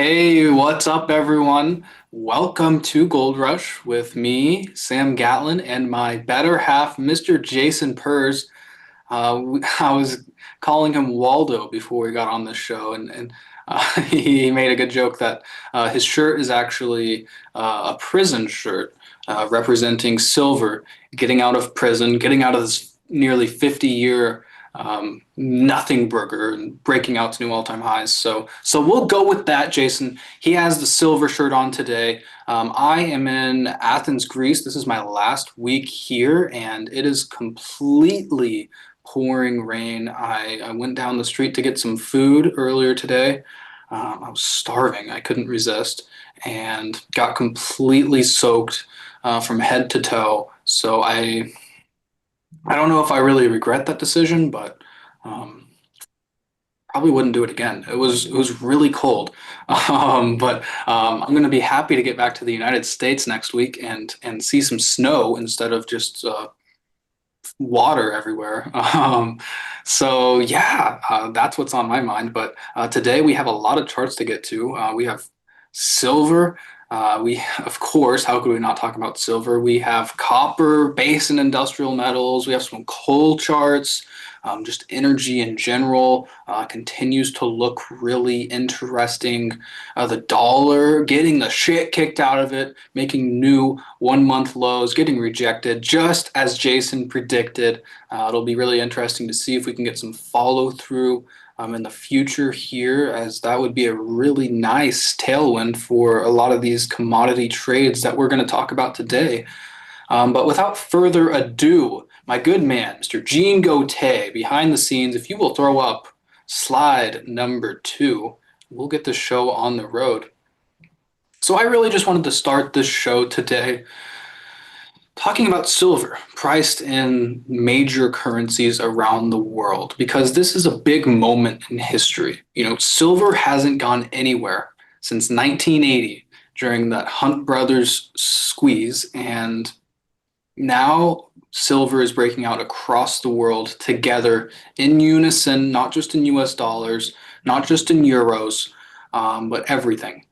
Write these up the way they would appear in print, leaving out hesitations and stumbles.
Hey, what's up, everyone? Welcome to Gold Rush with me, Sam Gatlin, and my better half, Mr. Jason Pers. I was calling him Waldo before we got on this show, and he made a good joke that his shirt is actually a prison shirt representing Silver getting out of prison, getting out of this nearly 50-year nothing burger and breaking out to new all-time highs. So we'll go with that, Jason. He has the Silver shirt on today. I am in Athens, Greece. This is my last week here, and it is completely pouring rain. I went down the street to get some food earlier today. I was starving. I couldn't resist and got completely soaked from head to toe. So I don't know if I really regret that decision, but um, probably wouldn't do it again. It was really cold, but I'm going to be happy to get back to the United States next week and see some snow instead of just water everywhere. So yeah, that's what's on my mind. But today we have a lot of charts to get to. We have silver. Of course, how could we not talk about silver? We have copper, base and industrial metals. We have some coal charts. Just energy in general continues to look really interesting. The dollar getting the shit kicked out of it, making new 1 month lows, getting rejected, just as Jason predicted. It'll be really interesting to see if we can get some follow through in the future here, as that would be a really nice tailwind for a lot of these commodity trades that we're going to talk about today. But without further ado, my good man, Mr. Jean Gauthier, behind the scenes, if you will throw up slide number 2, we'll get the show on the road. So I really just wanted to start this show today talking about silver priced in major currencies around the world, because this is a big moment in history. You know, silver hasn't gone anywhere since 1980 during that Hunt Brothers squeeze, and now silver is breaking out across the world together in unison, not just in US dollars, not just in euros, but everything.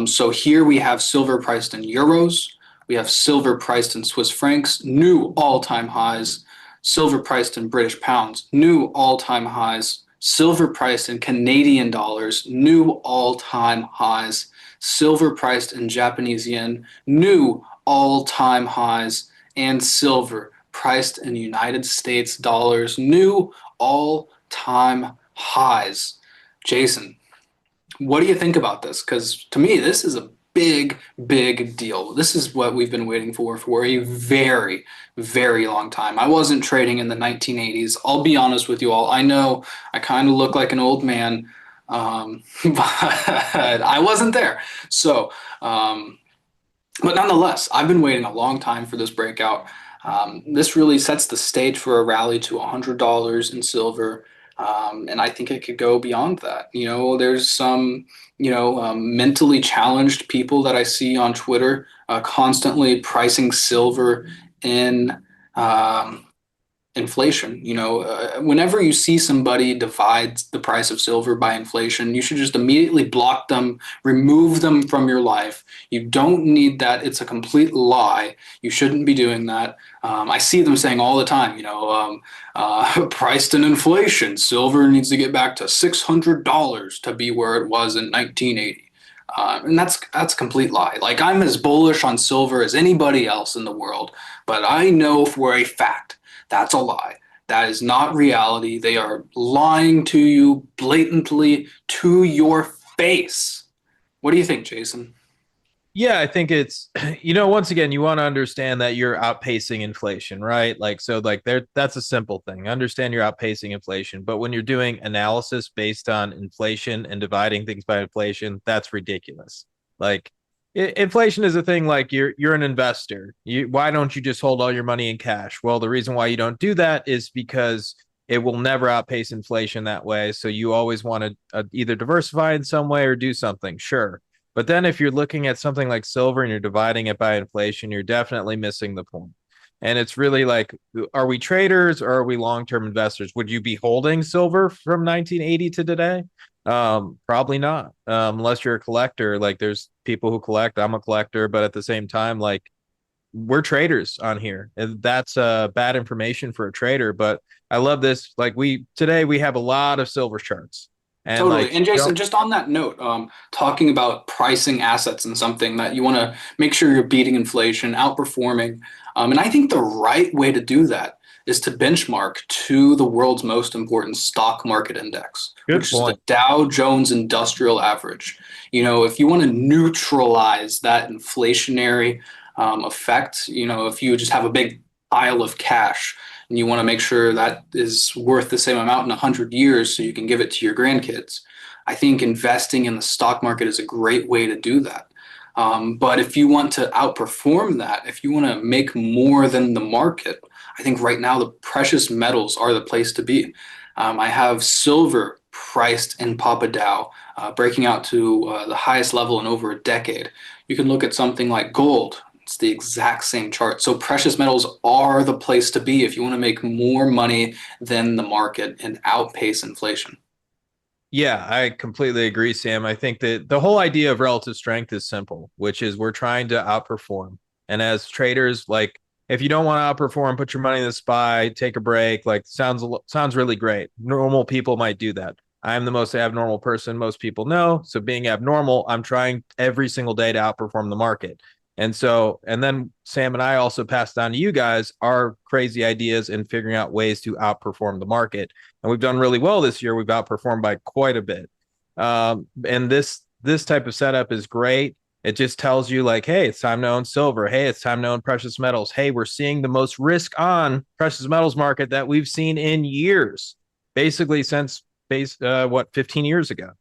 So here we have silver priced in euros. We have silver priced in Swiss francs, new all-time highs. Silver priced in British pounds, new all-time highs. Silver priced in Canadian dollars, new all-time highs. Silver priced in Japanese yen, new all-time highs. And silver priced in United States dollars, new all-time highs. Jason, what do you think about this? Because to me, this is a big, big deal. This is what we've been waiting for a very, very long time. I wasn't trading in the 1980s. I'll be honest with you all. I know I kind of look like an old man, but I wasn't there. So, but nonetheless, I've been waiting a long time for this breakout. This really sets the stage for a rally to $100 in silver. And I think it could go beyond that. You know, there's some, mentally challenged people that I see on Twitter constantly pricing silver in inflation. Whenever you see somebody divide the price of silver by inflation, you should just immediately block them, remove them from your life. You don't need that. It's a complete lie. You shouldn't be doing that. I see them saying all the time, priced in inflation, silver needs to get back to $600 to be where it was in 1980. And that's a complete lie. Like, I'm as bullish on silver as anybody else in the world, but I know for a fact that's a lie. That is not reality. They are lying to you blatantly to your face. What do you think, Jason? Yeah, I think it's, once again, you want to understand that you're outpacing inflation, right? That's a simple thing. Understand you're outpacing inflation. But when you're doing analysis based on inflation and dividing things by inflation, that's ridiculous. Like, inflation is a thing. Like, you're an investor. Why don't you just hold all your money in cash? Well, the reason why you don't do that is because it will never outpace inflation that way. So you always want to either diversify in some way or do something. Sure. But then if you're looking at something like silver and you're dividing it by inflation, you're definitely missing the point. And it's really like, are we traders or are we long-term investors? Would you be holding silver from 1980 to today? Probably not. Unless you're a collector. Like there's people who collect. I'm a collector, but at the same time, like we're traders on here. And that's bad information for a trader. But I love this. Like today we have a lot of silver charts. And Totally. like And don't Jason, just on that note, talking about pricing assets and something that you want to make sure you're beating inflation, outperforming. And I think the right way to do that is to benchmark to the world's most important stock market index, good which is the point. Dow Jones Industrial Average. If you want to neutralize that inflationary effect, if you just have a big pile of cash, and you want to make sure that is worth the same amount in 100 years so you can give it to your grandkids. I think investing in the stock market is a great way to do that. But if you want to outperform that, if you want to make more than the market, I think right now the precious metals are the place to be. I have silver priced in Papa Dow, breaking out to the highest level in over a decade. You can look at something like gold. It's the exact same chart. So precious metals are the place to be if you want to make more money than the market and outpace inflation. Yeah, I completely agree, Sam. I think that the whole idea of relative strength is simple, which is we're trying to outperform. And as traders, like if you don't want to outperform, put your money in the SPY, take a break. Like sounds really great. Normal people might do that. I'm the most abnormal person most people know. So being abnormal, I'm trying every single day to outperform the market. And then Sam and I also passed on to you guys our crazy ideas in figuring out ways to outperform the market, and we've done really well this year. We've outperformed by quite a bit. And this type of setup is great. It just tells you like, hey, it's time to own silver. Hey, it's time to own precious metals. Hey, we're seeing the most risk on precious metals market that we've seen in years, basically since 15 years ago.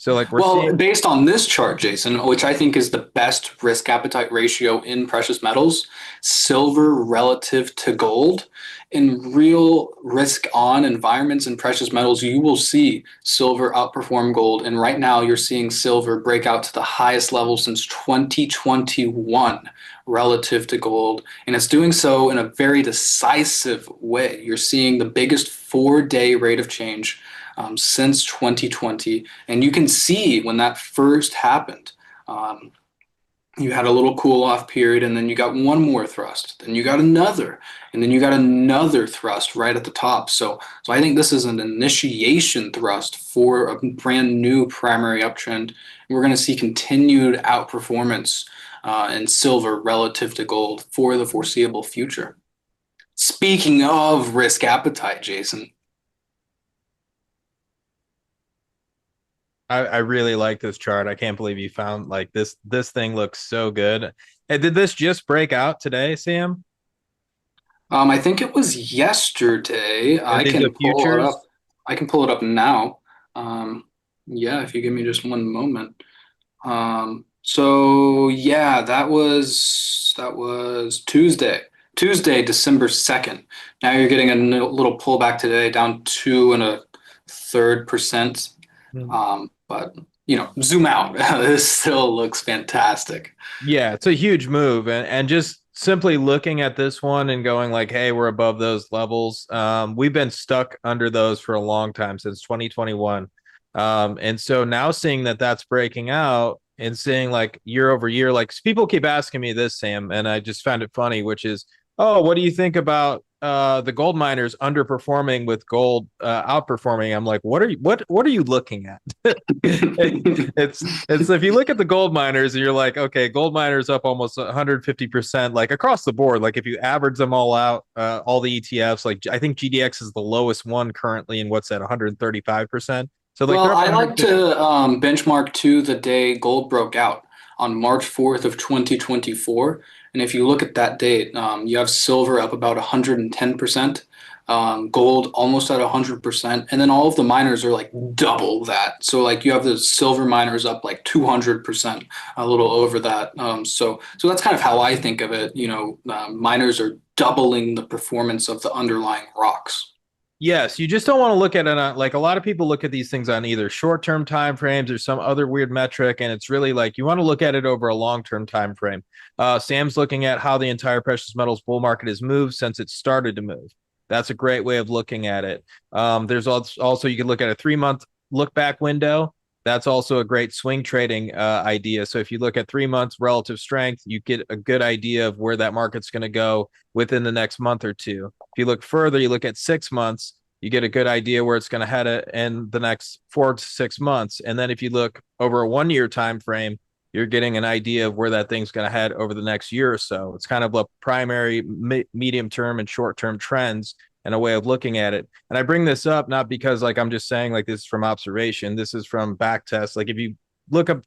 So like we're Well, seeing, based on this chart, Jason, which I think is the best risk appetite ratio in precious metals, silver relative to gold, in real risk on environments in precious metals, you will see silver outperform gold. And right now, you're seeing silver break out to the highest level since 2021 relative to gold. And it's doing so in a very decisive way. You're seeing the biggest 4-day rate of change since 2020. And you can see when that first happened, um, you had a little cool off period, and then you got one more thrust, then you got another, and then you got another thrust right at the top. So I think this is an initiation thrust for a brand new primary uptrend. We're going to see continued outperformance in silver relative to gold for the foreseeable future. Speaking of risk appetite, Jason. I really like this chart. I can't believe you found like this thing looks so good. And did this just break out today, Sam? I think it was yesterday. And I did the can pull it up. futures? I can pull it up now. Um, yeah, if you give me just one moment. So yeah, that was Tuesday. Tuesday, December 2nd. Now you're getting a little pullback today, down 2.33%. But zoom out. This still looks fantastic. Yeah, it's a huge move, and just simply looking at this one and going like, hey, we're above those levels. We've been stuck under those for a long time since 2021. And so now seeing that that's breaking out and seeing like year over year, like people keep asking me this, Sam, and I just found it funny, which is, oh, what do you think about the gold miners underperforming with gold outperforming? I'm like, what are you looking at? It's if you look at the gold miners and you're like, okay, gold miners up almost 150%, like across the board. Like if you average them all out, all the ETFs, like I think GDX is the lowest one currently, and what's that, 135%. So like Well, they're up I like 150. to benchmark to the day gold broke out on March 4th of 2024. And if you look at that date, you have silver up about 110%, gold almost at 100%, and then all of the miners are like double that. So like you have the silver miners up like 200%, a little over that. So that's kind of how I think of it. Miners are doubling the performance of the underlying rocks. Yes, you just don't want to look at it on, like a lot of people look at these things on either short-term time frames or some other weird metric, and it's really like you want to look at it over a long-term time frame. Sam's looking at how the entire precious metals bull market has moved since it started to move. That's a great way of looking at it. There's also you can look at a 3-month look back window, that's also a great swing trading idea. So if you look at 3 months relative strength, you get a good idea of where that market's going to go within the next month or two. If you look further, you look at 6 months, you get a good idea where it's going to head in the next 4 to 6 months. And then if you look over a 1 year time frame, you're getting an idea of where that thing's going to head over the next year or so. It's kind of a primary, medium term, and short term trends and a way of looking at it. And I bring this up not because like I'm just saying like this is from observation. This is from back tests. Like if you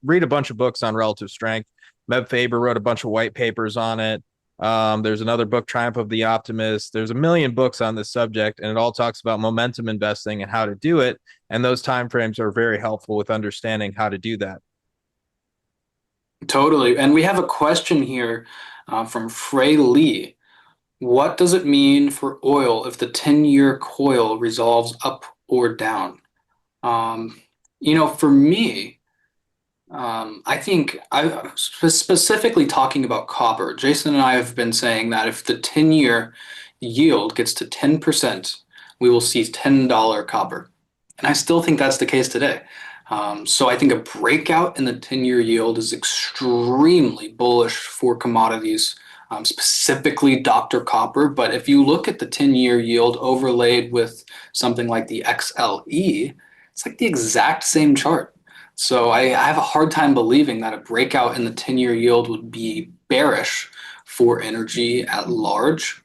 read a bunch of books on relative strength, Meb Faber wrote a bunch of white papers on it. There's another book, Triumph of the Optimist. There's a million books on this subject, and it all talks about momentum investing and how to do it. And those timeframes are very helpful with understanding how to do that. Totally. And we have a question here from Frey Lee. What does it mean for oil if the 10-year coil resolves up or down? For me, I think specifically talking about copper, Jason and I have been saying that if the 10-year yield gets to 10%, we will see $10 copper. And I still think that's the case today. So I think a breakout in the 10-year yield is extremely bullish for commodities, specifically Dr. Copper. But if you look at the 10-year yield overlaid with something like the XLE, it's like the exact same chart. So I have a hard time believing that a breakout in the 10-year yield would be bearish for energy at large.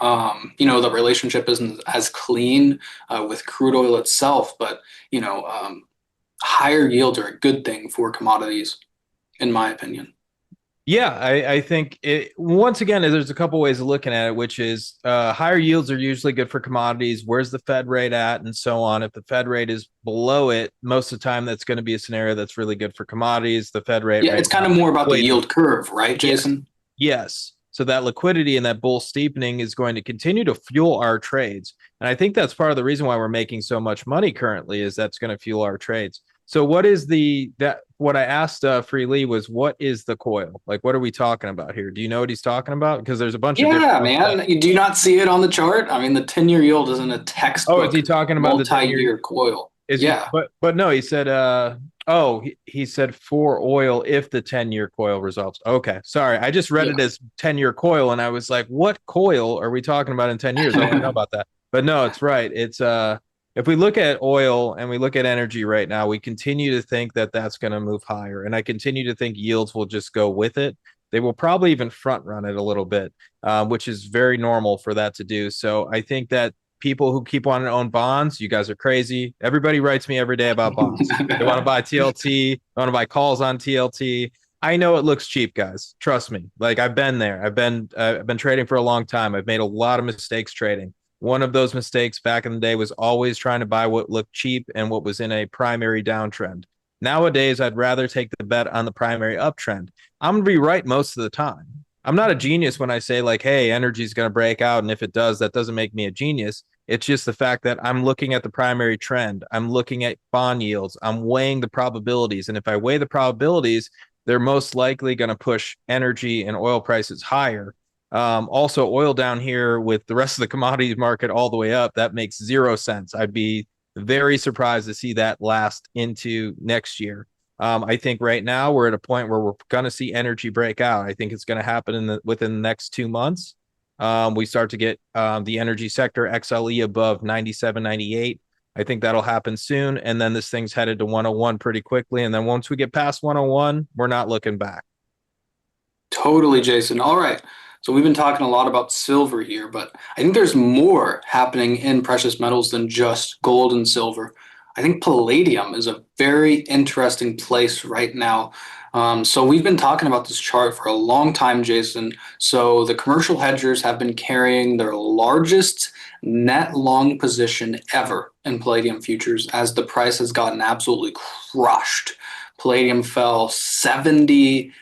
The relationship isn't as clean with crude oil itself, but higher yields are a good thing for commodities, in my opinion. Yeah, I think once again, there's a couple ways of looking at it, which is higher yields are usually good for commodities. Where's the Fed rate at, and so on. If the Fed rate is below it, most of the time that's going to be a scenario that's really good for commodities. The Fed rate, yeah, it's kind of more about the yield curve, right, Jason? Yes. So that liquidity and that bull steepening is going to continue to fuel our trades. And I think that's part of the reason why we're making so much money currently is that's going to fuel our trades. So what is what I asked Free Lee was, what is the coil? Like, what are we talking about here? Do you know what he's talking about? Because there's a bunch of different. Yeah, man. Do you not see it on the chart? I mean, the 10-year yield isn't a textbook. Oh, is he talking about the 10-year coil? Yeah. But no, he said, he said for oil if the 10-year coil resolves. Okay. Sorry. I just read it as 10-year coil and I was like, what coil are we talking about in 10 years? I don't know about that. But no, it's right. It's if we look at oil and we look at energy right now, we continue to think that that's going to move higher. And I continue to think yields will just go with it. They will probably even front run it a little bit, which is very normal for that to do. So I think that people who keep wanting to own bonds, you guys are crazy. Everybody writes me every day about bonds. They want to buy TLT, they want to buy calls on TLT. I know it looks cheap, guys. Trust me. Like I've been there. I've been trading for a long time. I've made a lot of mistakes trading. One of those mistakes back in the day was always trying to buy what looked cheap and what was in a primary downtrend. Nowadays, I'd rather take the bet on the primary uptrend. I'm going to be right most of the time. I'm not a genius when I say like, hey, energy is going to break out. And if it does, that doesn't make me a genius. It's just the fact that I'm looking at the primary trend. I'm looking at bond yields. I'm weighing the probabilities. And if I weigh the probabilities, they're most likely going to push energy and oil prices higher. Also, oil down here with the rest of the commodities market all the way up, that makes 0 sense. I'd be very surprised to see that last into next year. I think right now we're at a point where we're going to see energy break out. I think it's going to happen within the next 2 months. We start to get the energy sector XLE above 97, 98. I think that'll happen soon. And then this thing's headed to 101 pretty quickly. And then once we get past 101, we're not looking back. Totally, Jason. All right. So we've been talking a lot about silver here, but I think there's more happening in precious metals than just gold and silver. I think palladium is a very interesting place right now. So we've been talking about this chart for a long time, Jason. So the commercial hedgers have been carrying their largest net long position ever in palladium futures as the price has gotten absolutely crushed. Palladium fell 70%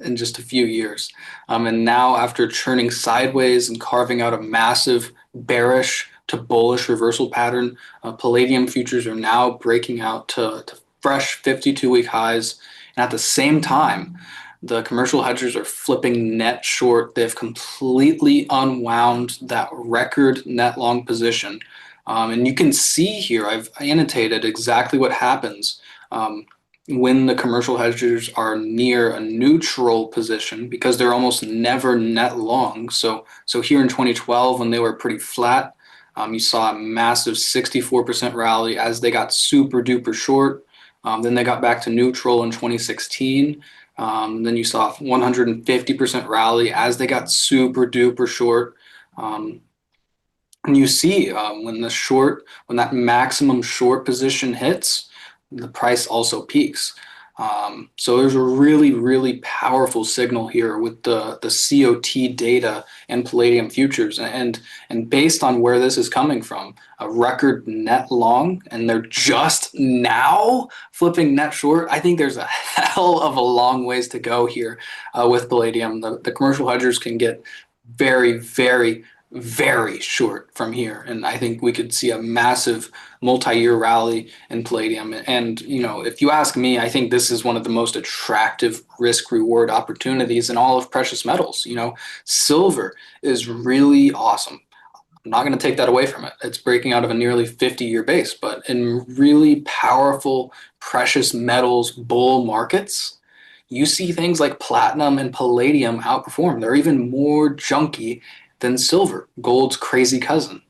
in just a few years. And now after churning sideways and carving out a massive bearish to bullish reversal pattern, palladium futures are now breaking out to fresh 52-week highs. And at the same time, the commercial hedgers are flipping net short. They've completely unwound that record net long position. And you can see here, I've annotated exactly what happens um, when the commercial hedgers are near a neutral position because they're almost never net long. So here in 2012, when they were pretty flat, you saw a massive 64% rally as they got super duper short. Then they got back to neutral in 2016. Then you saw 150% rally as they got super duper short. Um, and you see when that maximum short position hits, the price also peaks. So there's a really, really powerful signal here with the COT data and palladium futures. And based on where this is coming from, a record net long, and they're just now flipping net short. I think there's a hell of a long ways to go here with palladium. The commercial hedgers can get very, very, very short from here. And I think we could see a massive multi-year rally in palladium. And, if you ask me, I think this is one of the most attractive risk reward opportunities in all of precious metals. Silver is really awesome. I'm not going to take that away from it. It's breaking out of a nearly 50-year base, but in really powerful precious metals bull markets, you see things like platinum and palladium outperform. They're even more junky than silver, gold's crazy cousin.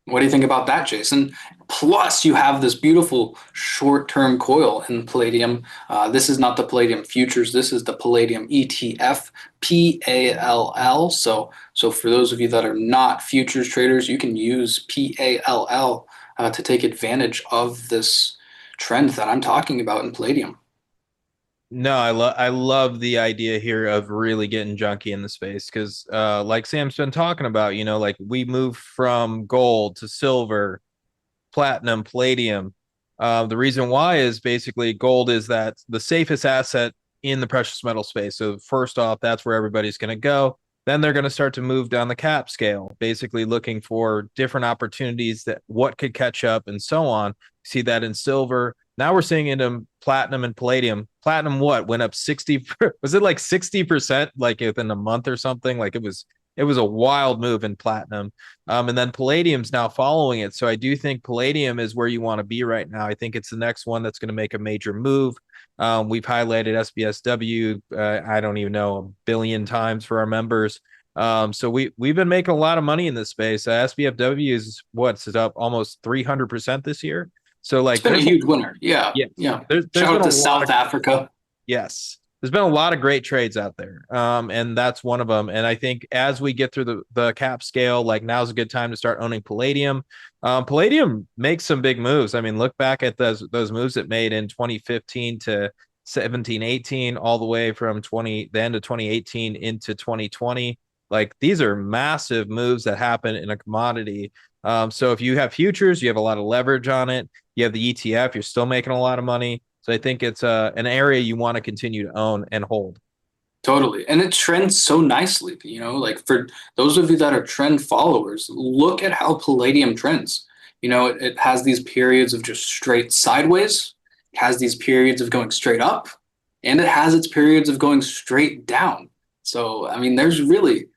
What do you think about that, Jason? Plus, you have this beautiful short-term coil in palladium. This is not the palladium futures. This is the palladium ETF, PALL. So for those of you that are not futures traders, you can use PALL to take advantage of this trend that I'm talking about in palladium. No, I love the idea here of really getting junky in the space because like Sam's been talking about, like we move from gold to silver, platinum, palladium. The reason why is basically gold is that the safest asset in the precious metal space. So first off, that's where everybody's going to go. Then they're going to start to move down the cap scale, basically looking for different opportunities that what could catch up and so on. See that in silver. Now we're seeing it in platinum and palladium. Platinum what went up 60, was it like 60% like within a month or something? Like it was a wild move in platinum. And then palladium's now following it. So I do think palladium is where you want to be right now. I think it's the next one that's going to make a major move. We've highlighted SBSW, I don't even know, a billion times for our members. So we've been making a lot of money in this space. SBFW is what's up almost 300% this year. So like It's been a huge winner. Yeah. yes, Yeah. there's Shout been out a to lot South of Africa. yes, there's been a lot of great trades out there. And that's one of them. And I think as we get through the cap scale, like now's a good time to start owning palladium. Palladium makes some big moves. I mean, look back at those moves it made in 2015 to 17, 18, all the way from the end of 2018 into 2020. Like these are massive moves that happen in a commodity. So if you have futures, you have a lot of leverage on it. You have the ETF, you're still making a lot of money. So I think it's an area you want to continue to own and hold. Totally. And it trends so nicely, like for those of you that are trend followers, look at how palladium trends. It has these periods of just straight sideways, it has these periods of going straight up, and it has its periods of going straight down. So, I mean, there's really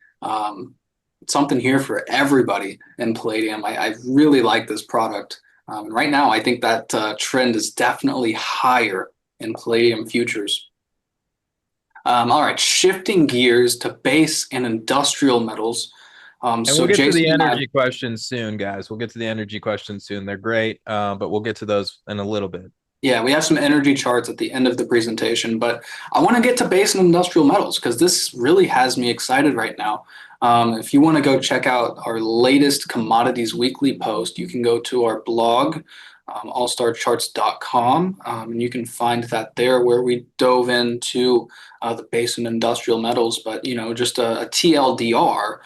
something here for everybody in palladium. I really like this product. Right now, I think that trend is definitely higher in palladium futures. All right, shifting gears to base and industrial metals. And So we'll get to the Jason and I, energy questions soon, guys. We'll get to the energy questions soon. They're great, but we'll get to those in a little bit. yeah, we have some energy charts at the end of the presentation, but I want to get to base and industrial metals because this really has me excited right now. If you want to go check out our latest Commodities Weekly post, you can go to our blog, allstarcharts.com, and you can find that there where we dove into the base and industrial metals. But, just a TLDR,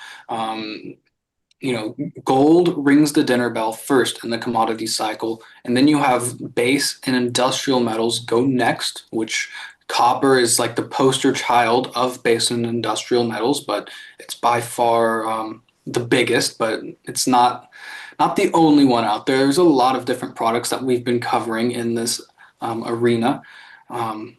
gold rings the dinner bell first in the commodity cycle, and then you have base and industrial metals go next, which copper is like the poster child of base and industrial metals, but it's by far the biggest, but it's not the only one out there. There's a lot of different products that we've been covering in this arena.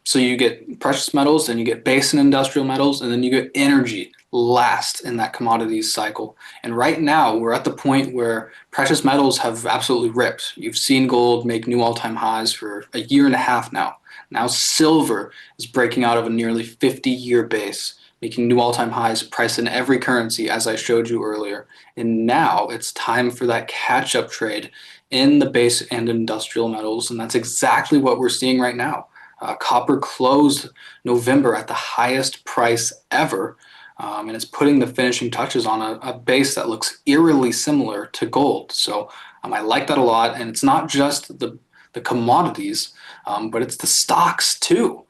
So you get precious metals, then you get base and industrial metals, and then you get energy last in that commodities cycle. And right now, we're at the point where precious metals have absolutely ripped. You've seen gold make new all-time highs for a year and a half now. Now silver is breaking out of a nearly 50-year base, making new all-time highs priced in every currency, as I showed you earlier. And now it's time for that catch-up trade in the base and industrial metals, and that's exactly what we're seeing right now. Copper closed November at the highest price ever, and it's putting the finishing touches on a base that looks eerily similar to gold. So I like that a lot, and it's not just the commodities, but it's the stocks too.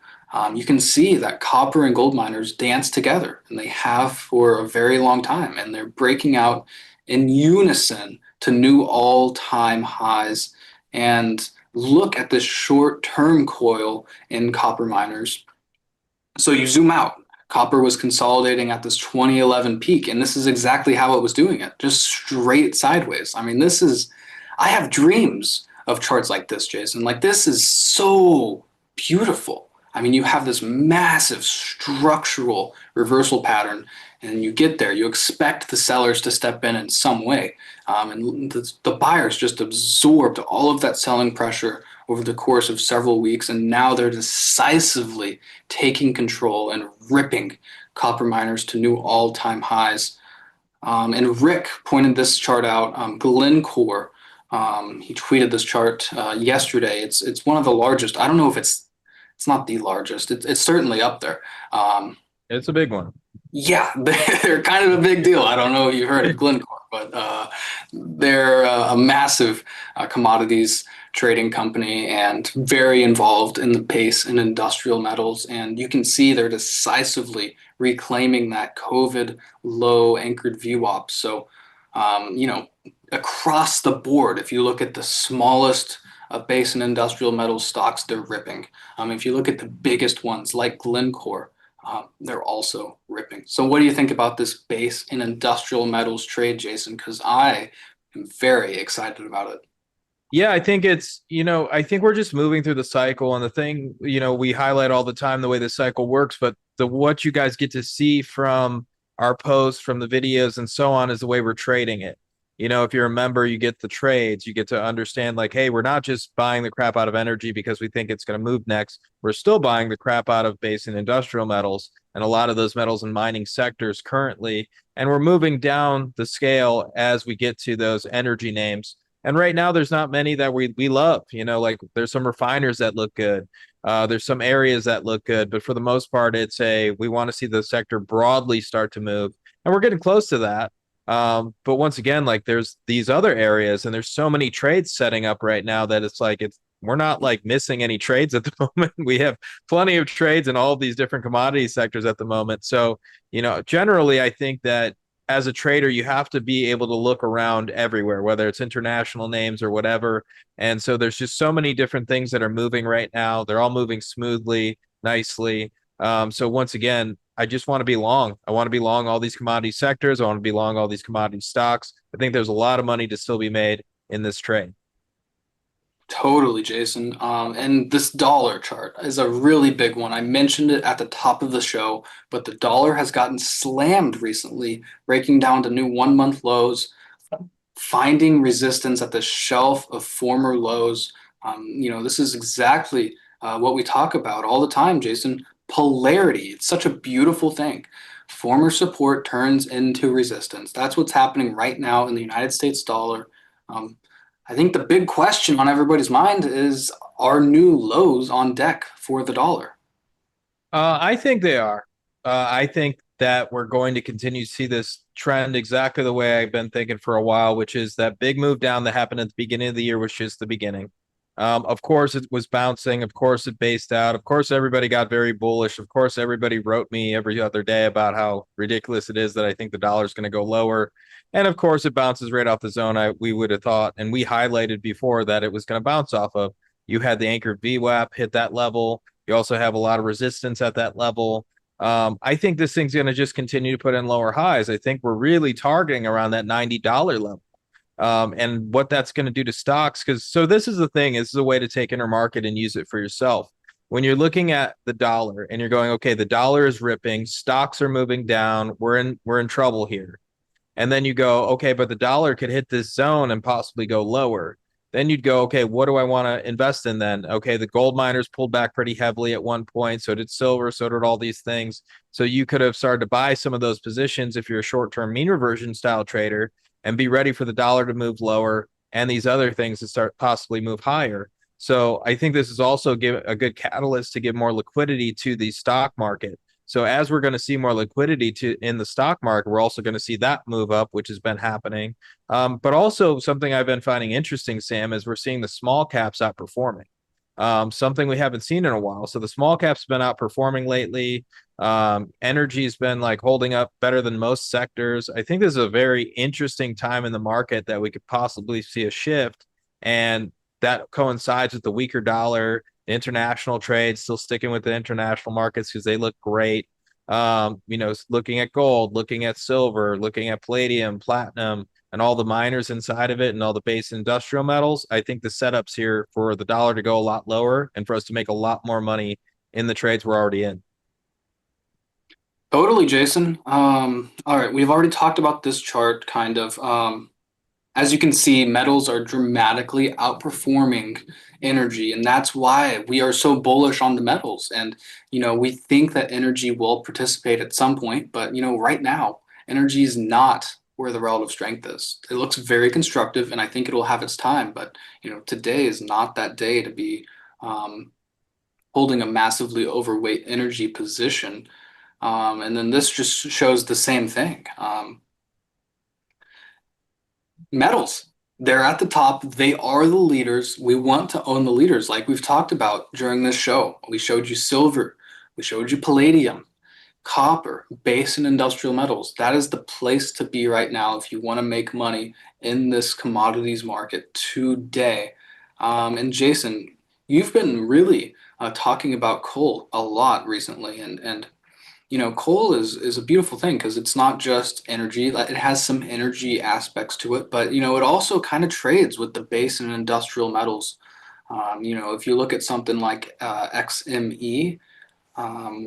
You can see that copper and gold miners dance together, and they have for a very long time, and they're breaking out in unison to new all-time highs. And look at this short-term coil in copper miners. So you zoom out. Copper was consolidating at this 2011 peak, and this is exactly how it was doing it, just straight sideways. I mean, I have dreams of charts like this, Jason. Like, this is so beautiful. I mean, you have this massive structural reversal pattern, and you get there. You expect the sellers to step in some way. And the buyers just absorbed all of that selling pressure over the course of several weeks, and now they're decisively taking control and ripping copper miners to new all-time highs. And Rick pointed this chart out. Glencore, he tweeted this chart yesterday. It's one of the largest. I don't know if it's not the largest. It's certainly up there. It's a big one. Yeah, they're kind of a big deal. I don't know if you heard of Glencore, but they're a massive commodities trading company and very involved in the base and industrial metals. And you can see they're decisively reclaiming that COVID low anchored VWAP. So, across the board, if you look at the smallest base and industrial metal stocks, they're ripping. If you look at the biggest ones like Glencore, they're also ripping. So what do you think about this base and industrial metals trade, Jason? Because I am very excited about it. Yeah, I think I think we're just moving through the cycle. And the thing, we highlight all the time the way the cycle works, but what you guys get to see from our posts, from the videos and so on is the way we're trading it. If you're a member, you get the trades, you get to understand like, hey, we're not just buying the crap out of energy because we think it's going to move next. We're still buying the crap out of base and industrial metals and a lot of those metals and mining sectors currently. And we're moving down the scale as we get to those energy names. And right now, there's not many that we love. Like there's some refiners that look good. There's some areas that look good. But for the most part, we want to see the sector broadly start to move. And we're getting close to that. But once again, like there's these other areas and there's so many trades setting up right now that we're not like missing any trades at the moment. We have plenty of trades in all of these different commodity sectors at the moment. So, generally, I think that as a trader, you have to be able to look around everywhere, whether it's international names or whatever. And so there's just so many different things that are moving right now. They're all moving smoothly, nicely. So once again, I just want to be long. I want to be long all these commodity sectors. I want to be long all these commodity stocks. I think there's a lot of money to still be made in this trade. Totally, Jason. And this dollar chart is a really big one. I mentioned it at the top of the show, but the dollar has gotten slammed recently, breaking down to new 1 month lows, finding resistance at the shelf of former lows. This is exactly what we talk about all the time, Jason. Polarity. It's such a beautiful thing. Former support turns into resistance. That's what's happening right now in the United States dollar. I think the big question on everybody's mind is, are new lows on deck for the dollar? I think they are. I think that we're going to continue to see this trend exactly the way I've been thinking for a while, which is that big move down that happened at the beginning of the year was just the beginning. Of course, it was bouncing. Of course, it based out. Of course, everybody got very bullish. Of course, everybody wrote me every other day about how ridiculous it is that I think the dollar is going to go lower. And of course, it bounces right off the zone we would have thought. And we highlighted before that it was going to bounce off of. You had the anchored VWAP hit that level. You also have a lot of resistance at that level. I think this thing's going to just continue to put in lower highs. I think we're really targeting around that $90 level. And what that's going to do to stocks. So this is the thing, this is a way to take intermarket and use it for yourself. when you're looking at the dollar and you're going, okay, the dollar is ripping, stocks are moving down, we're in trouble here. And then you go, okay, but the dollar could hit this zone and possibly go lower. Then you'd go, okay, what do I want to invest in then? Okay, the gold miners pulled back pretty heavily at one point. So did silver. So did all these things. So you could have started to buy some of those positions if you're a short term mean reversion style trader and be ready for the dollar to move lower and these other things to start possibly move higher. So I think this is also give a good catalyst to give more liquidity to the stock market. So as we're going to see more liquidity in the stock market, we're also going to see that move up, which has been happening. But also something I've been finding interesting, Sam, is we're seeing the small caps outperforming. Something we haven't seen in a while. So the small caps been outperforming lately. Energy's been like holding up better than most sectors. I think this is a very interesting time in the market that we could possibly see a shift, and that coincides with the weaker dollar, international trade, still sticking with the international markets because they look great. Looking at gold, looking at silver, looking at palladium, platinum, and all the miners inside of it and all the base industrial metals. I think the setup's here for the dollar to go a lot lower and for us to make a lot more money in the trades we're already in. Totally, Jason. All right, we've already talked about this chart kind of. As you can see, metals are dramatically outperforming energy, and that's why we are so bullish on the metals. And, we think that energy will participate at some point, but, right now, energy is not where the relative strength is. It looks very constructive, and I think it'll have its time, but, today is not that day to be holding a massively overweight energy position. And then this just shows the same thing. Metals, they're at the top. They are the leaders. We want to own the leaders, like we've talked about during this show. We showed you silver, we showed you palladium, copper, base and industrial metals. That is the place to be right now if you want to make money in this commodities market today. And Jason, you've been really talking about coal a lot recently, and coal is a beautiful thing because it's not just energy. It has some energy aspects to it, but it also kind of trades with the base and industrial metals. If you look at something like XME,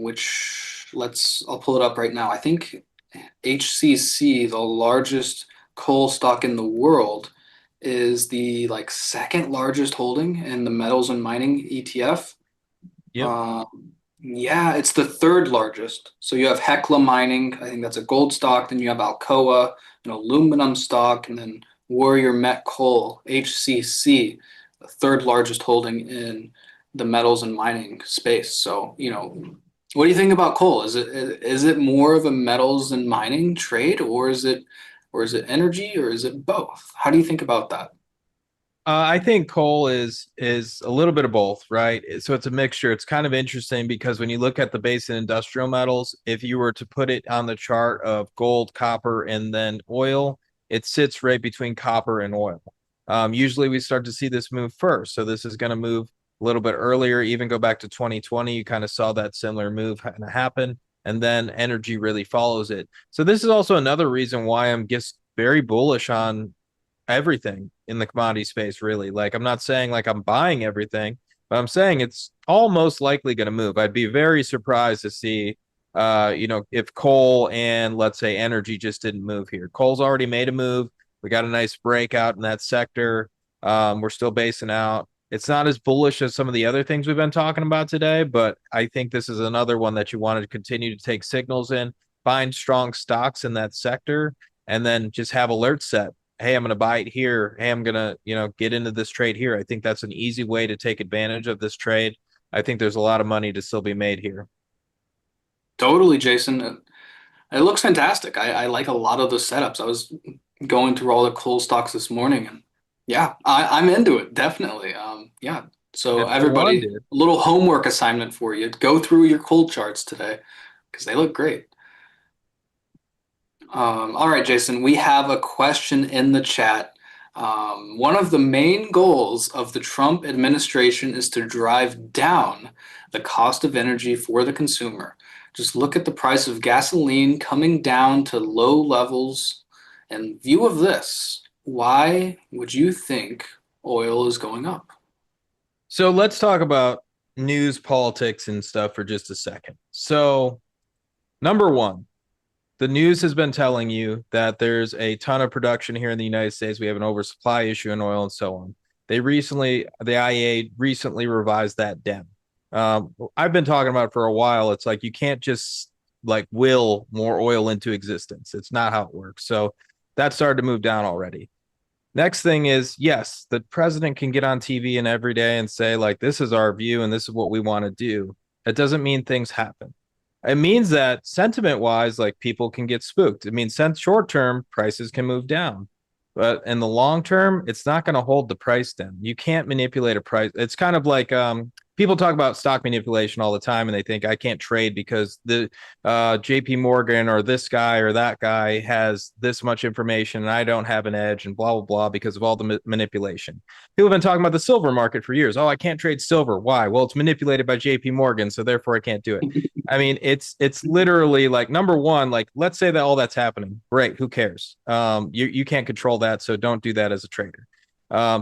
which I'll pull it up right now. I think HCC, the largest coal stock in the world, is the second largest holding in the metals and mining ETF. Yep. Yeah, it's the third largest. So you have Hecla Mining, I think that's a gold stock. Then you have Alcoa, an aluminum stock, and then Warrior Met Coal, HCC, the third largest holding in the metals and mining space. So, what do you think about coal? Is it more of a metals and mining trade, or is it energy, or is it both? How do you think about that? I think coal is a little bit of both, right? So it's a mixture. It's kind of interesting because when you look at the base and industrial metals, if you were to put it on the chart of gold, copper, and then oil, it sits right between copper and oil. Usually we start to see this move first. So this is going to move a little bit earlier, even go back to 2020. You kind of saw that similar move happen. And then energy really follows it. So this is also another reason why I'm just very bullish on everything in the commodity space, really. Like, I'm not saying like I'm buying everything, but I'm saying it's almost likely going to move. I'd be very surprised to see, if coal and let's say energy just didn't move here. Coal's already made a move. We got a nice breakout in that sector. We're still basing out. It's not as bullish as some of the other things we've been talking about today, but I think this is another one that you want to continue to take signals in, find strong stocks in that sector, and then just have alerts set. Hey, I'm going to buy it here. Hey, I'm going to, get into this trade here. I think that's an easy way to take advantage of this trade. I think there's a lot of money to still be made here. Totally, Jason. It looks fantastic. I like a lot of the setups. I was going through all the coal stocks this morning, and yeah, I'm into it, definitely. Yeah. So 10-1, everybody, dude. a little homework assignment for you. Go through your coal charts today because they look great. All right, Jason, we have a question in the chat. One of the main goals of the Trump administration is to drive down the cost of energy for the consumer. Just look at the price of gasoline coming down to low levels. In view of this, why would you think oil is going up? So let's talk about news, politics, and stuff for just a second. So, number one, the news has been telling you that there's a ton of production here in the United States. We have an oversupply issue in oil and so on. The IEA recently revised that down. I've been talking about it for a while. It's like you can't just like will more oil into existence. It's not how it works. So that started to move down already. Next thing is, yes, the president can get on TV and every day and say, like, this is our view and this is what we want to do. That doesn't mean things happen. It means that sentiment wise, like people can get spooked. It means short term prices can move down. But in the long term, it's not going to hold the price down. You can't manipulate a price. It's kind of like people talk about stock manipulation all the time, and they think I can't trade because the J.P. Morgan or this guy or that guy has this much information, and I don't have an edge, and blah blah blah because of all the manipulation. People have been talking about the silver market for years. Oh, I can't trade silver. Why? Well, it's manipulated by J.P. Morgan, so therefore I can't do it. I mean, it's literally like number one, like let's say that all that's happening. Great, who cares? You can't control that, so don't do that as a trader.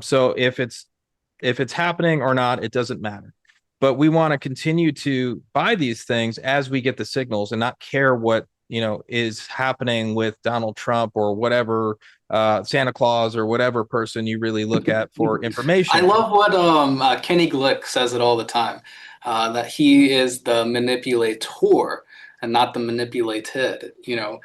So if it's happening or not, it doesn't matter. But we want to continue to buy these things as we get the signals and not care what is happening with Donald Trump or whatever Santa Claus or whatever person you really look at for information. I love what Kenny Glick says it all the time, that he is the manipulator and not the manipulated. Yeah.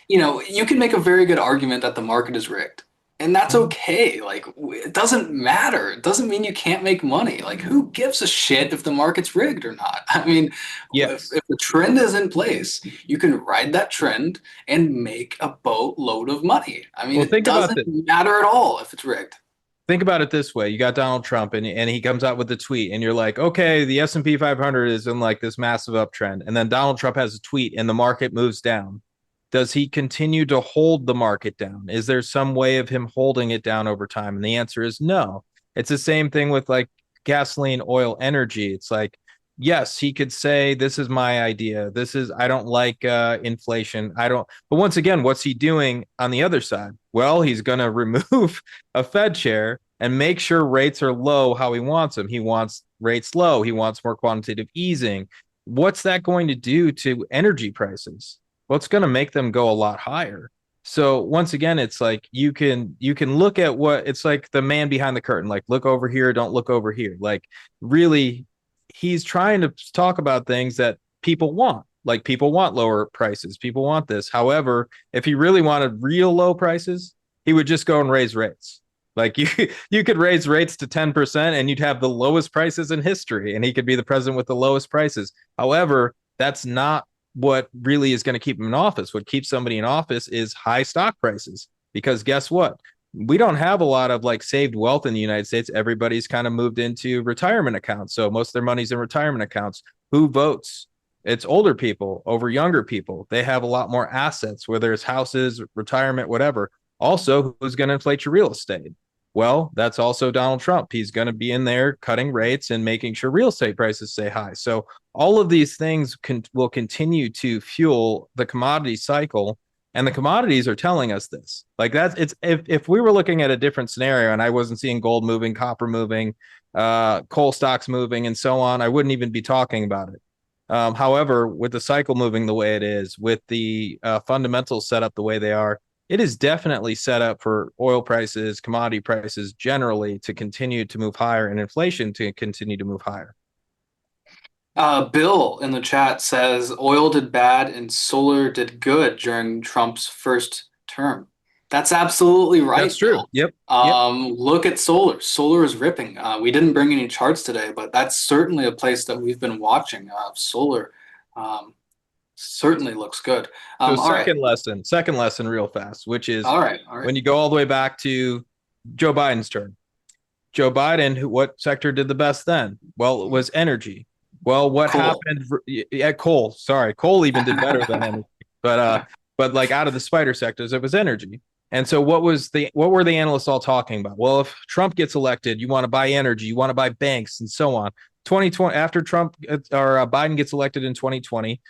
You can make a very good argument that the market is rigged. And that's okay. Like, it doesn't matter. It doesn't mean you can't make money. Like, who gives a shit if the market's rigged or not? I mean, Yes. if the trend is in place, you can ride that trend and make a boatload of money. I mean, Well, it doesn't matter at all if it's rigged. Think about it this way. You got Donald Trump and he comes out with the tweet and you're like, okay, the S&P 500 is in like this massive uptrend. And then Donald Trump has a tweet and the market moves down. Does he continue to hold the market down? Is there some way of him holding it down over time? And the answer is no. It's the same thing with like gasoline, oil, energy. It's like, yes, he could say, this is my idea. I don't like inflation. But once again, what's he doing on the other side? Well, he's going to remove a Fed chair and make sure rates are low how he wants them. He wants rates low. He wants more quantitative easing. What's that going to do to energy prices? Well, it's going to make them go a lot higher. So once again, it's like you can look at what it's like the man behind the curtain, like look over here, don't look over here. Like really, he's trying to talk about things that people want. Like people want lower prices. People want this. However, if he really wanted real low prices, he would just go and raise rates. Like you could raise rates to 10% and you'd have the lowest prices in history, and he could be the president with the lowest prices. However, that's not what really is going to keep him in office. What keeps somebody in office is high stock prices, because guess what? We don't have a lot of like saved wealth in the United States. Everybody's kind of moved into retirement accounts. So most of their money's in retirement accounts. Who votes? It's older people over younger people. They have a lot more assets, whether it's houses, retirement, whatever. Also, who's going to inflate your real estate? Well, that's also Donald Trump. He's going to be in there cutting rates and making sure real estate prices stay high. So all of these things will continue to fuel the commodity cycle. And the commodities are telling us this. Like if we were looking at a different scenario and I wasn't seeing gold moving, copper moving, coal stocks moving, and so on, I wouldn't even be talking about it. However, with the cycle moving the way it is, with the fundamentals set up the way they are, it is definitely set up for oil prices, commodity prices generally to continue to move higher and inflation to continue to move higher. Bill in the chat says oil did bad and solar did good during Trump's first term. That's absolutely right. That's true. Bill. Yep. Look at solar. Solar is ripping. We didn't bring any charts today, but that's certainly a place that we've been watching. Solar certainly looks good. So second lesson real fast, which is all right. When you go all the way back to Joe Biden's term. Joe Biden, what sector did the best then? Well, it was energy. Well, what happened at coal? Sorry, coal even did better than energy. But like out of the spider sectors, it was energy. And so what were the analysts all talking about? Well, if Trump gets elected, you want to buy energy, you want to buy banks and so on. 2020 after Trump or Biden gets elected in 2020,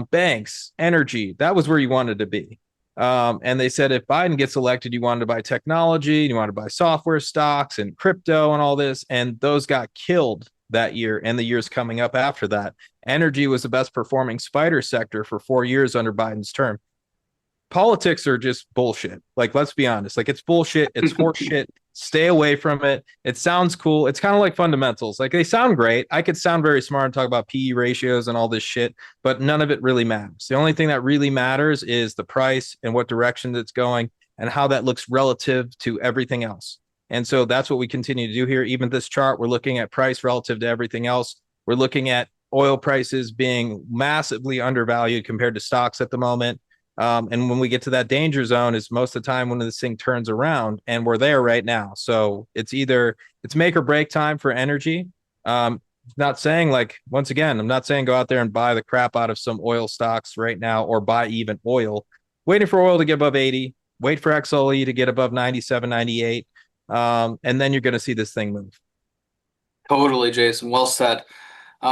banks, energy, that was where you wanted to be. And they said if Biden gets elected, you wanted to buy technology, you wanted to buy software stocks and crypto and all this, and those got killed that year and the years coming up after that. Energy was the best performing spider sector for 4 years under Biden's term. Politics are just bullshit. Like, let's be honest. Like, it's bullshit. It's horse shit. Stay away from it. It sounds cool. It's kind of like fundamentals. Like, they sound great. I could sound very smart and talk about PE ratios and all this shit, but none of it really matters. The only thing that really matters is the price and what direction it's going and how that looks relative to everything else. And so that's what we continue to do here. Even this chart, we're looking at price relative to everything else. We're looking at oil prices being massively undervalued compared to stocks at the moment. And when we get to that danger zone is most of the time when this thing turns around, and we're there right now. So it's make or break time for energy. Not saying, like, once again, I'm not saying go out there and buy the crap out of some oil stocks right now or buy even oil. Waiting for oil to get above 80, wait for XLE to get above 97, 98. And then you're going to see this thing move. Totally, Jason. Well said.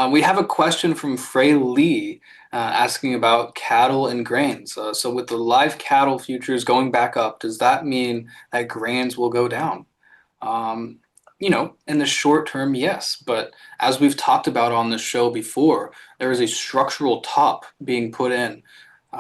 We have a question from Frey Lee asking about cattle and grains. So with the live cattle futures going back up, does that mean that grains will go down? In the short term, yes. But as we've talked about on the show before, there is a structural top being put in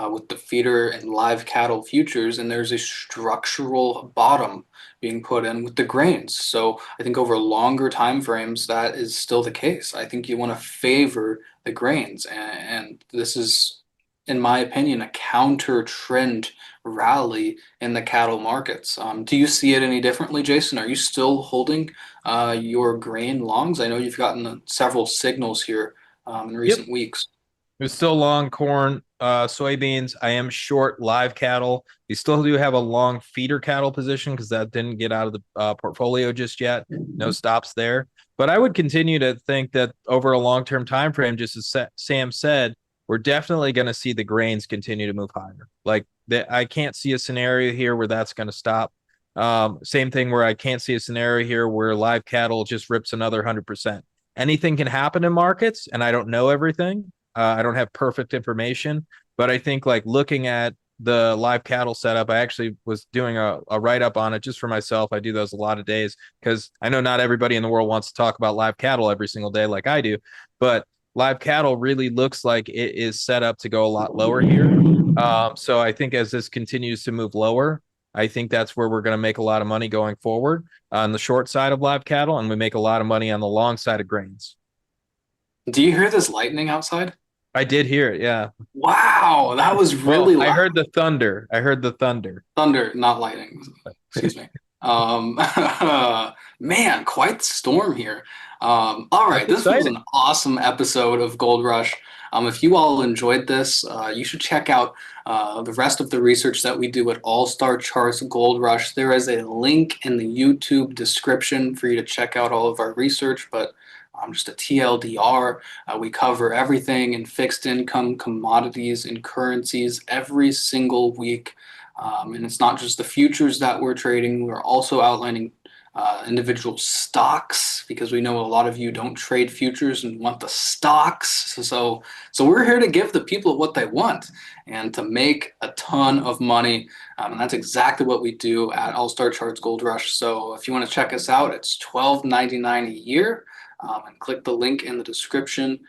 with the feeder and live cattle futures, and there's a structural bottom being put in with the grains. So I think over longer time frames, that is still the case. I think you want to favor the grains, and this is, in my opinion, a counter trend rally in the cattle markets. Do you see it any differently, Jason? Are you still holding your grain longs? I know you've gotten several signals here in recent weeks. There's still long corn, soybeans. I am short live cattle. We still do have a long feeder cattle position because that didn't get out of the portfolio just yet. No stops there. But I would continue to think that over a long-term time frame, just as Sam said, we're definitely going to see the grains continue to move higher. Like, I can't see a scenario here where that's going to stop. Same thing where I can't see a scenario here where live cattle just rips another 100%. Anything can happen in markets, and I don't know everything. I don't have perfect information, but I think, like, looking at the live cattle setup, I actually was doing a write-up on it just for myself. I do those a lot of days because I know not everybody in the world wants to talk about live cattle every single day like I do, but live cattle really looks like it is set up to go a lot lower here. So I think as this continues to move lower, I think that's where we're going to make a lot of money going forward on the short side of live cattle, and we make a lot of money on the long side of grains. Do you hear this lightning outside? I did hear it, yeah. Wow, that was really loud. I heard the thunder. Thunder, not lightning. Excuse me. Man, quite the storm here. All right, this was an awesome episode of Gold Rush. If you all enjoyed this, you should check out the rest of the research that we do at All Star Charts Gold Rush. There is a link in the YouTube description for you to check out all of our research, but just a TLDR, we cover everything in fixed income, commodities, and currencies every single week. And it's not just the futures that we're trading. We're also outlining individual stocks because we know a lot of you don't trade futures and want the stocks. So we're here to give the people what they want and to make a ton of money. And that's exactly what we do at All Star Charts Gold Rush. So if you want to check us out, it's $12.99 a year. And click the link in the description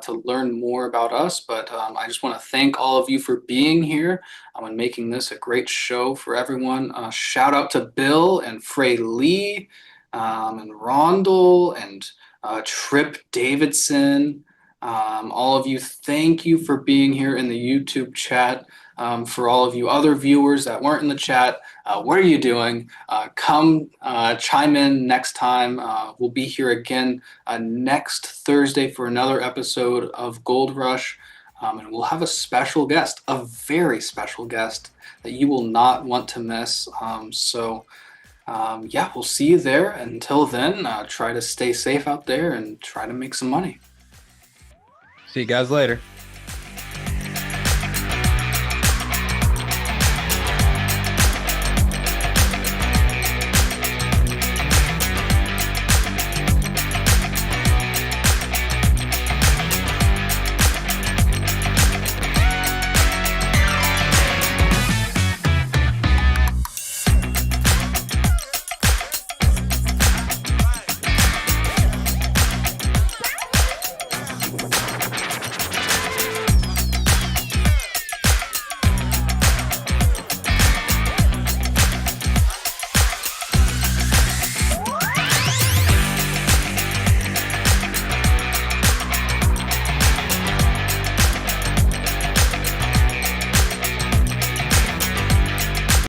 to learn more about us. But I just want to thank all of you for being here and making this a great show for everyone. Shout out to Bill and Frey Lee and Rondell and Trip Davidson. All of you, thank you for being here in the YouTube chat. For all of you other viewers that weren't in the chat, what are you doing? Come chime in next time. We'll be here again next Thursday for another episode of Gold Rush. And we'll have a special guest, a very special guest that you will not want to miss. Yeah, we'll see you there. Until then, try to stay safe out there and try to make some money. See you guys later.